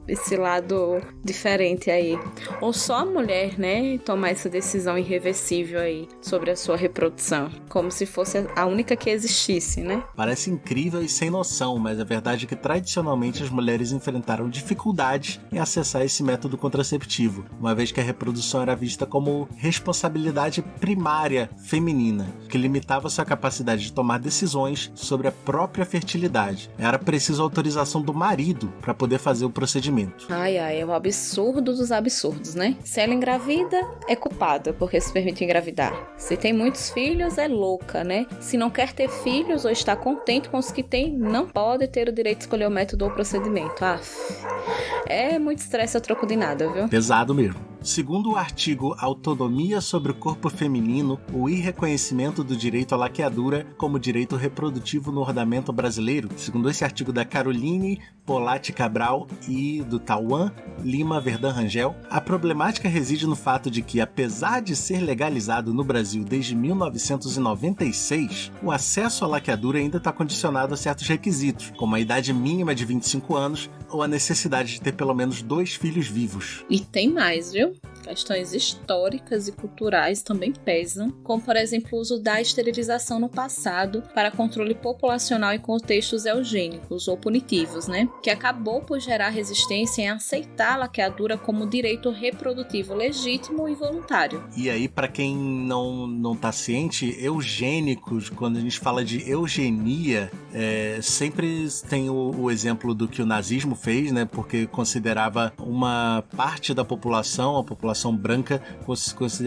esse lado diferente aí. Ou só a mulher, né, tomar essa decisão irreversível aí sobre a sua reprodução. Como se fosse a única que existisse, né? Parece incrível e sem noção, mas a verdade é que tradicionalmente as mulheres enfrentaram dificuldades em acessar esse método contraceptivo, uma vez que a reprodução era vista como responsabilidade primária feminina, que limitava sua capacidade de tomar decisões sobre a própria fertilidade. Era preciso autorização do marido para poder fazer o procedimento. É um absurdo dos absurdos, né? Se ela engravida, é culpada porque se permite engravidar. Se tem muitos filhos, é louca, né? Se não quer ter filhos ou está contente com os que tem, não pode ter o direito de escolher o método ou o procedimento. É muito estresse a troco de nada, viu? Pesado mesmo. Segundo o artigo Autonomia sobre o Corpo Feminino, o irreconhecimento do direito à laqueadura como direito reprodutivo no ordenamento brasileiro, segundo esse artigo da Caroline Polatti Cabral e do Tauan Lima Verdun Rangel, a problemática reside no fato de que, apesar de ser legalizado no Brasil desde 1996, o acesso à laqueadura ainda está condicionado a certos requisitos, como a idade mínima de 25 anos ou a necessidade de ter pelo menos 2 filhos vivos. E tem mais, viu? Questões históricas e culturais também pesam, como por exemplo o uso da esterilização no passado para controle populacional em contextos eugênicos ou punitivos, né? Que acabou por gerar resistência em aceitar a laqueadura como direito reprodutivo legítimo e voluntário. E aí, para quem não tá ciente, eugênicos, quando a gente fala de eugenia, sempre tem o exemplo do que o nazismo fez, né? Porque considerava uma parte da população, a população branca,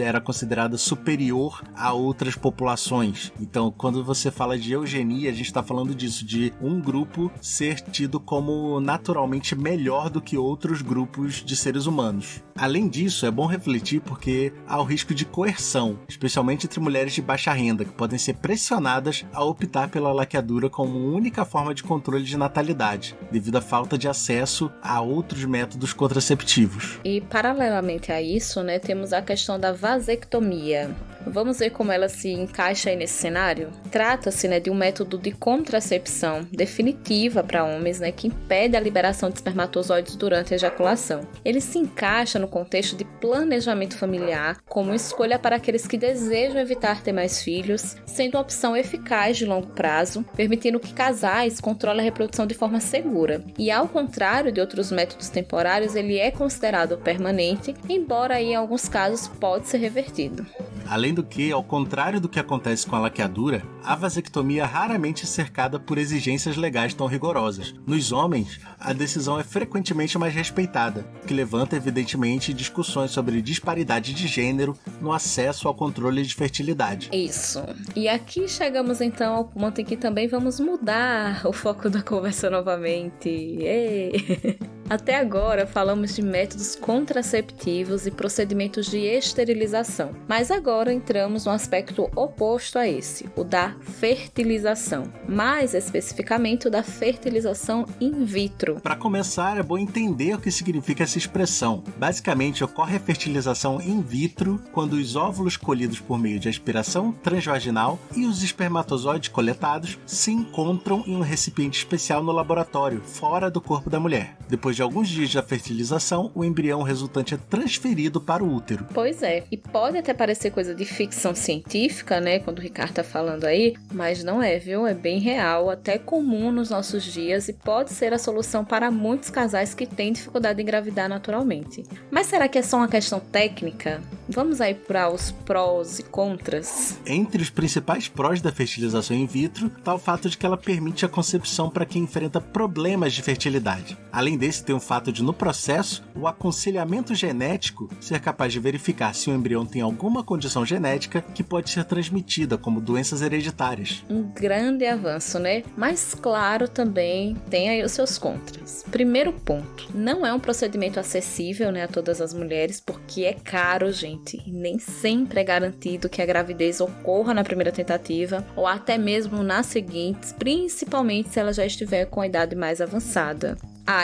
era considerada superior a outras populações. Então, quando você fala de eugenia, a gente está falando disso, de um grupo ser tido como naturalmente melhor do que outros grupos de seres humanos. Além disso, é bom refletir porque há o risco de coerção, especialmente entre mulheres de baixa renda, que podem ser pressionadas a optar pela laqueadura como única forma de controle de natalidade, devido à falta de acesso a outros métodos contraceptivos. E, paralelamente a isso, né, temos a questão da vasectomia. Vamos ver como ela se encaixa aí nesse cenário? Trata-se, né, de um método de contracepção definitiva para homens, né, que impede a liberação de espermatozoides durante a ejaculação. Ele se encaixa no contexto de planejamento familiar, como escolha para aqueles que desejam evitar ter mais filhos, sendo uma opção eficaz de longo prazo, permitindo que casais controlem a reprodução de forma segura. E ao contrário de outros métodos temporários, ele é considerado permanente, embora aí, em alguns casos pode ser revertido. Além do que, ao contrário do que acontece com a laqueadura, a vasectomia raramente é cercada por exigências legais tão rigorosas. Nos homens, a decisão é frequentemente mais respeitada, o que levanta evidentemente discussões sobre disparidade de gênero no acesso ao controle de fertilidade. Isso. E aqui chegamos então ao ponto em que também vamos mudar o foco da conversa novamente. Ei! Até agora falamos de métodos contraceptivos e procedimentos de esterilização, mas agora entramos no aspecto oposto a esse, o da fertilização, mais especificamente o da fertilização in vitro. Para começar, é bom entender o que significa essa expressão. Basicamente, ocorre a fertilização in vitro quando os óvulos colhidos por meio de aspiração transvaginal e os espermatozoides coletados se encontram em um recipiente especial no laboratório, fora do corpo da mulher. Depois de alguns dias da fertilização, o embrião resultante é transferido para o útero. Pois é, e pode até parecer coisa de ficção científica, né, quando o Ricardo tá falando aí, mas não é, viu? É bem real, até comum nos nossos dias e pode ser a solução para muitos casais que têm dificuldade em engravidar naturalmente. Mas será que é só uma questão técnica? Vamos aí para os prós e contras? Entre os principais prós da fertilização in vitro está o fato de que ela permite a concepção para quem enfrenta problemas de fertilidade. Além desse, tem o fato de, no processo, o aconselhamento genético ser capaz de verificar se o embrião tem alguma condição genética que pode ser transmitida, como doenças hereditárias. Um grande avanço, né? Mas, claro, também tem aí os seus contras. Primeiro ponto, não é um procedimento acessível, né, a todas as mulheres, porque é caro, gente. E nem sempre é garantido que a gravidez ocorra na primeira tentativa ou até mesmo nas seguintes, principalmente se ela já estiver com a idade mais avançada.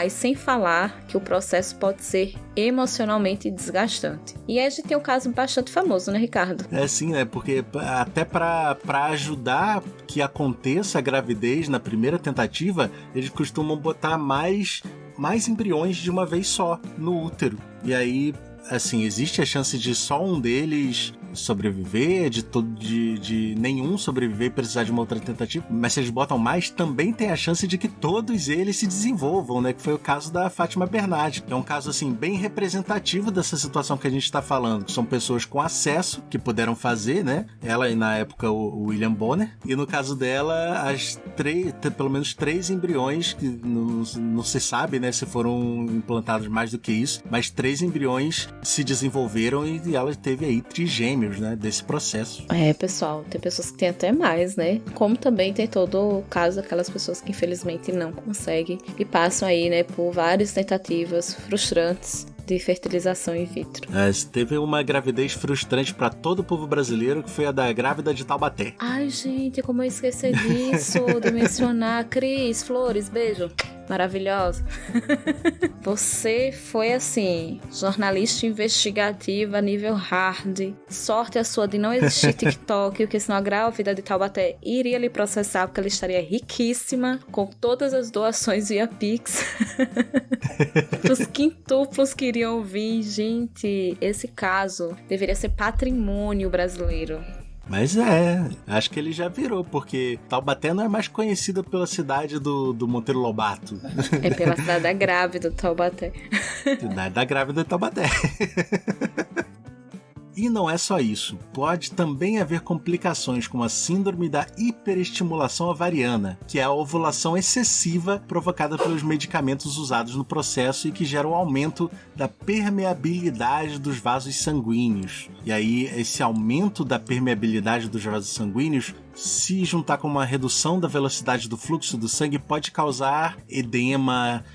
E sem falar que o processo pode ser emocionalmente desgastante. E a gente tem um caso bastante famoso, né, Ricardo? Sim, né? Porque até para ajudar que aconteça a gravidez na primeira tentativa, eles costumam botar mais embriões de uma vez só no útero. E aí, assim, existe a chance de só um deles sobreviver, de nenhum sobreviver e precisar de uma outra tentativa, mas se eles botam mais, também tem a chance de que todos eles se desenvolvam, né? Que foi o caso da Fátima Bernardi, que é um caso, assim, bem representativo dessa situação que a gente está falando, que são pessoas com acesso, que puderam fazer, né? Ela e, na época, o William Bonner, e no caso dela, pelo menos 3 embriões, que não se sabe, né, se foram implantados mais do que isso, mas 3 embriões se desenvolveram e ela teve aí trigêmeos, né, desse processo. Pessoal, tem pessoas que têm até mais, né? Como também tem todo o caso daquelas pessoas que infelizmente não conseguem e passam aí, né, por várias tentativas frustrantes de fertilização in vitro. Teve uma gravidez frustrante para todo o povo brasileiro, que foi a da grávida de Taubaté. Ai, gente, como eu esqueci disso, de mencionar. Cris, Flores, beijo. Maravilhosa. Você foi, assim, jornalista investigativa nível hard. Sorte a sua de não existir TikTok, porque senão a grávida de Taubaté iria lhe processar, porque ela estaria riquíssima, com todas as doações via Pix. Os quintuplos que iriam vir. Gente, esse caso deveria ser patrimônio brasileiro. Mas acho que ele já virou, porque Taubaté não é mais conhecida pela cidade do Monteiro Lobato. É pela cidade da grávida do Taubaté. Cidade da grávida de Taubaté. E não é só isso, pode também haver complicações como a síndrome da hiperestimulação ovariana, que é a ovulação excessiva provocada pelos medicamentos usados no processo e que gera um aumento da permeabilidade dos vasos sanguíneos. E aí, esse aumento da permeabilidade dos vasos sanguíneos, se juntar com uma redução da velocidade do fluxo do sangue, pode causar edema,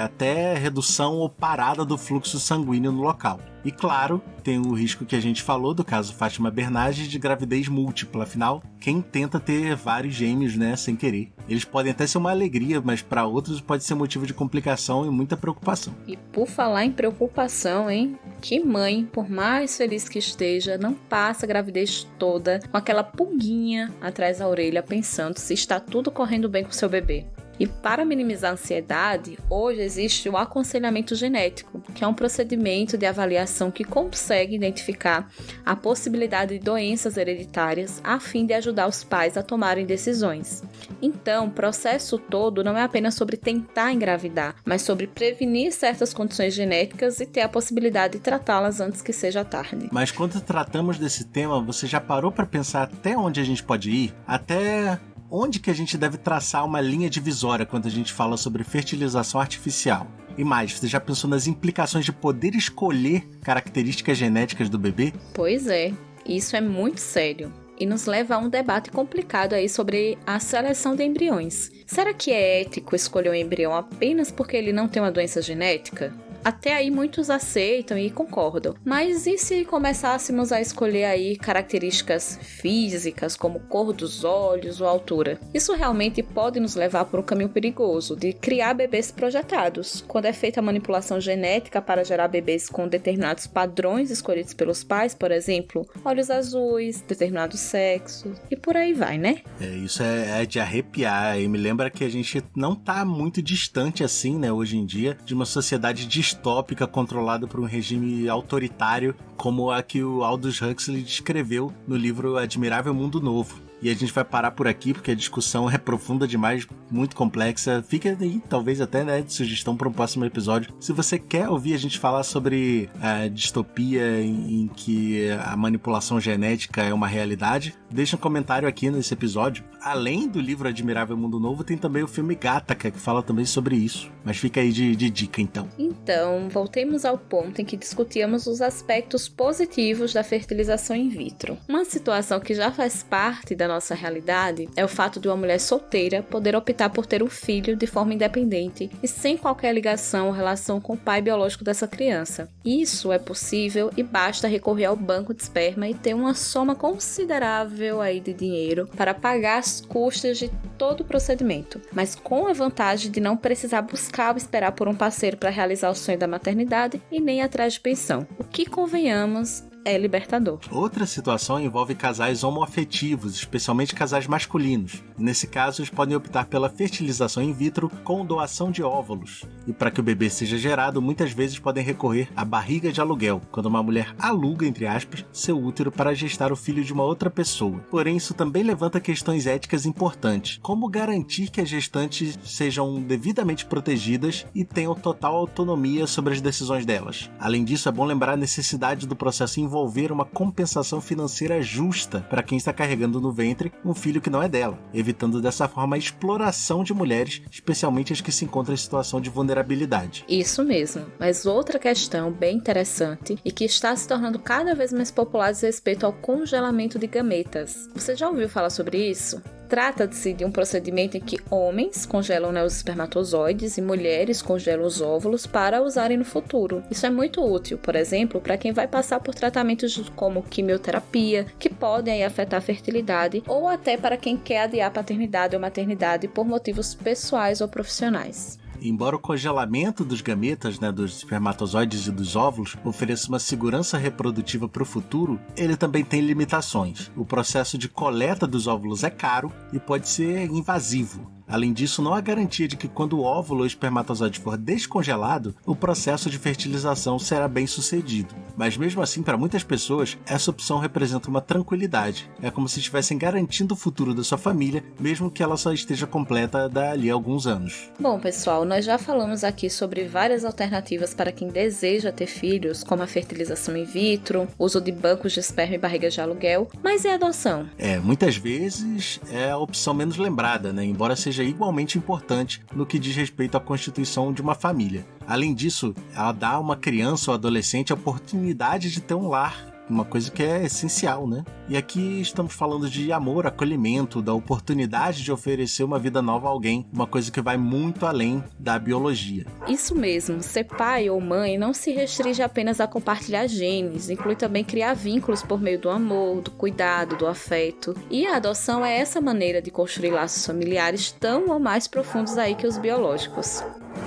até redução ou parada do fluxo sanguíneo no local. E claro, tem o risco que a gente falou do caso Fátima Bernardi de gravidez múltipla. Afinal, quem tenta ter vários gêmeos, né, sem querer? Eles podem até ser uma alegria, mas para outros pode ser motivo de complicação e muita preocupação. E por falar em preocupação, hein? Que mãe, por mais feliz que esteja, não passa a gravidez toda com aquela pulguinha atrás da orelha pensando se está tudo correndo bem com seu bebê. E para minimizar a ansiedade, hoje existe o aconselhamento genético, que é um procedimento de avaliação que consegue identificar a possibilidade de doenças hereditárias a fim de ajudar os pais a tomarem decisões. Então, o processo todo não é apenas sobre tentar engravidar, mas sobre prevenir certas condições genéticas e ter a possibilidade de tratá-las antes que seja tarde. Mas quando tratamos desse tema, você já parou para pensar até onde a gente pode ir? Até onde que a gente deve traçar uma linha divisória quando a gente fala sobre fertilização artificial? E mais, você já pensou nas implicações de poder escolher características genéticas do bebê? Pois é, isso é muito sério e nos leva a um debate complicado aí sobre a seleção de embriões. Será que é ético escolher um embrião apenas porque ele não tem uma doença genética? Até aí muitos aceitam e concordam. Mas e se começássemos a escolher aí características físicas como cor dos olhos ou altura? Isso realmente pode nos levar por um caminho perigoso de criar bebês projetados, quando é feita a manipulação genética para gerar bebês com determinados padrões escolhidos pelos pais, por exemplo, olhos azuis, determinado sexo e por aí vai, né? Isso é de arrepiar, e me lembra que a gente não tá muito distante assim, né, hoje em dia, de uma sociedade distópica controlada por um regime autoritário como a que o Aldous Huxley descreveu no livro Admirável Mundo Novo. E a gente vai parar por aqui, porque a discussão é profunda demais, muito complexa. Fica aí, talvez até, né, de sugestão para um próximo episódio. Se você quer ouvir a gente falar sobre a distopia em que a manipulação genética é uma realidade, deixa um comentário aqui nesse episódio. Além do livro Admirável Mundo Novo, tem também o filme Gattaca, que fala também sobre isso. Mas fica aí de dica, então. Então, voltemos ao ponto em que discutíamos os aspectos positivos da fertilização in vitro. Uma situação que já faz parte da nossa realidade é o fato de uma mulher solteira poder optar por ter um filho de forma independente e sem qualquer ligação ou relação com o pai biológico dessa criança. Isso é possível e basta recorrer ao banco de esperma e ter uma soma considerável aí de dinheiro para pagar as custas de todo o procedimento, mas com a vantagem de não precisar buscar ou esperar por um parceiro para realizar o sonho da maternidade e nem atrás de pensão. O que, convenhamos, é libertador. Outra situação envolve casais homoafetivos, especialmente casais masculinos. Nesse caso, eles podem optar pela fertilização in vitro com doação de óvulos. E para que o bebê seja gerado, muitas vezes podem recorrer à barriga de aluguel, quando uma mulher aluga, entre aspas, seu útero para gestar o filho de uma outra pessoa. Porém, isso também levanta questões éticas importantes. Como garantir que as gestantes sejam devidamente protegidas e tenham total autonomia sobre as decisões delas? Além disso, é bom lembrar a necessidade do processo envolver uma compensação financeira justa para quem está carregando no ventre um filho que não é dela, evitando dessa forma a exploração de mulheres, especialmente as que se encontram em situação de vulnerabilidade. Isso mesmo, mas outra questão bem interessante e que está se tornando cada vez mais popular diz respeito ao congelamento de gametas. Você já ouviu falar sobre isso? Trata-se de um procedimento em que homens congelam os espermatozoides e mulheres congelam os óvulos para usarem no futuro. Isso é muito útil, por exemplo, para quem vai passar por tratamentos como quimioterapia, que podem aí afetar a fertilidade, ou até para quem quer adiar a paternidade ou maternidade por motivos pessoais ou profissionais. Embora o congelamento dos gametas, dos espermatozoides e dos óvulos, ofereça uma segurança reprodutiva para o futuro, ele também tem limitações. O processo de coleta dos óvulos é caro e pode ser invasivo. Além disso, não há garantia de que quando o óvulo ou espermatozoide for descongelado, o processo de fertilização será bem sucedido. Mas mesmo assim, para muitas pessoas, essa opção representa uma tranquilidade. É como se estivessem garantindo o futuro da sua família, mesmo que ela só esteja completa dali a alguns anos. Bom, pessoal, nós já falamos aqui sobre várias alternativas para quem deseja ter filhos, como a fertilização in vitro, uso de bancos de esperma e barrigas de aluguel, mas e a adoção? Muitas vezes é a opção menos lembrada, embora seja igualmente importante no que diz respeito à constituição de uma família. Além disso, ela dá a uma criança ou adolescente a oportunidade de ter um lar, uma coisa que é essencial, E aqui estamos falando de amor, acolhimento, da oportunidade de oferecer uma vida nova a alguém, uma coisa que vai muito além da biologia. Isso mesmo, ser pai ou mãe não se restringe apenas a compartilhar genes, inclui também criar vínculos por meio do amor, do cuidado, do afeto. E a adoção é essa maneira de construir laços familiares tão ou mais profundos aí que os biológicos.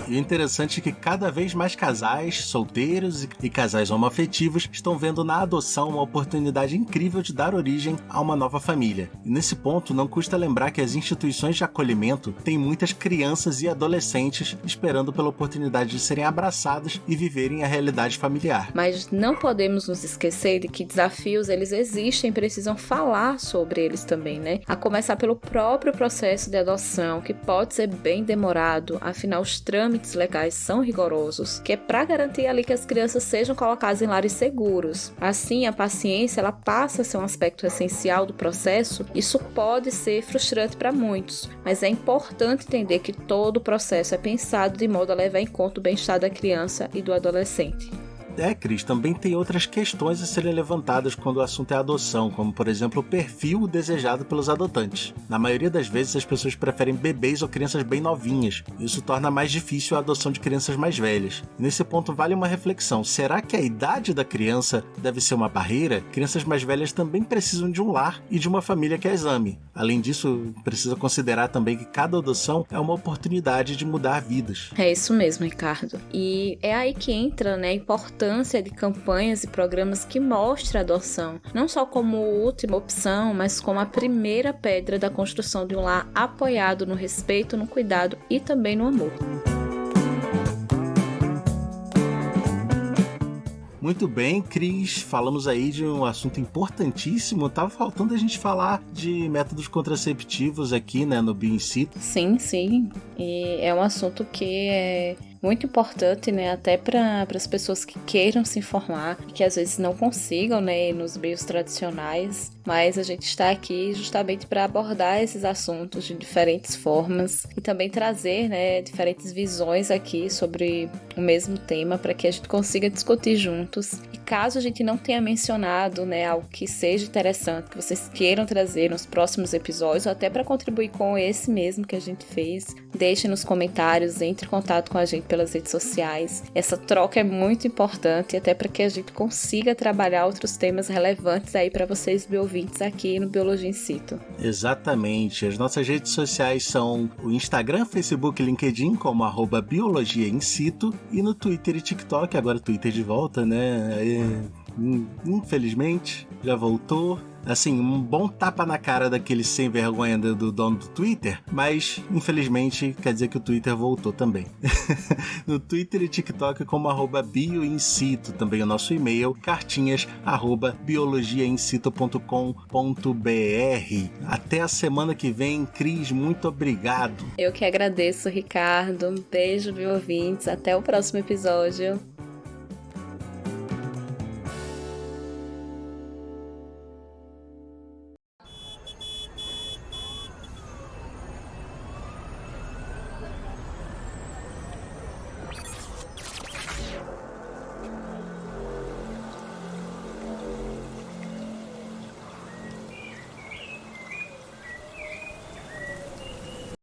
E o interessante é que cada vez mais casais solteiros e casais homoafetivos estão vendo na adoção uma oportunidade incrível de dar origem a uma nova família. E nesse ponto, não custa lembrar que as instituições de acolhimento têm muitas crianças e adolescentes esperando pela oportunidade de serem abraçadas e viverem a realidade familiar. Mas não podemos nos esquecer de que desafios eles existem e precisam falar sobre eles também, A começar pelo próprio processo de adoção, que pode ser bem demorado, afinal os trâmites legais são rigorosos, que é para garantir ali que as crianças sejam colocadas em lares seguros. Assim, a paciência ela passa a ser um aspecto essencial do processo. Isso pode ser frustrante para muitos, mas é importante entender que todo o processo é pensado de modo a levar em conta o bem-estar da criança e do adolescente. Cris, também tem outras questões a serem levantadas quando o assunto é adoção, como, por exemplo, o perfil desejado pelos adotantes. Na maioria das vezes, as pessoas preferem bebês ou crianças bem novinhas. Isso torna mais difícil a adoção de crianças mais velhas. Nesse ponto, vale uma reflexão. Será que a idade da criança deve ser uma barreira? Crianças mais velhas também precisam de um lar e de uma família que as ame. Além disso, precisa considerar também que cada adoção é uma oportunidade de mudar vidas. É isso mesmo, Ricardo. E é aí que entra, a importância de campanhas e programas que mostram a adoção, não só como última opção, mas como a primeira pedra da construção de um lar apoiado no respeito, no cuidado e também no amor. Muito bem, Cris, falamos aí de um assunto importantíssimo. Tava faltando a gente falar de métodos contraceptivos aqui, né, no Bio In Situ. Sim. E é um assunto que é muito importante, né, até para as pessoas que queiram se informar e que às vezes não consigam, né, nos meios tradicionais, mas a gente está aqui justamente para abordar esses assuntos de diferentes formas e também trazer, né, diferentes visões aqui sobre o mesmo tema para que a gente consiga discutir juntos. E caso a gente não tenha mencionado, né, algo que seja interessante, que vocês queiram trazer nos próximos episódios ou até para contribuir com esse mesmo que a gente fez, deixe nos comentários, entre em contato com a gente pelas redes sociais. Essa troca é muito importante, até para que a gente consiga trabalhar outros temas relevantes aí para vocês, ouvintes, aqui no Biologia In Situ. Exatamente. As nossas redes sociais são o Instagram, Facebook e LinkedIn como @Biologia In Situ e no Twitter e TikTok, agora o Twitter de volta, né? Infelizmente, já voltou. Assim, um bom tapa na cara daquele sem vergonha do dono do Twitter, mas infelizmente quer dizer que o Twitter voltou também. No Twitter e TikTok como @bioincito, também o nosso e-mail, cartinhas@biologiaincito.com.br. Até a semana que vem, Cris, muito obrigado. Eu que agradeço, Ricardo. Um beijo, viu, ouvintes. Até o próximo episódio.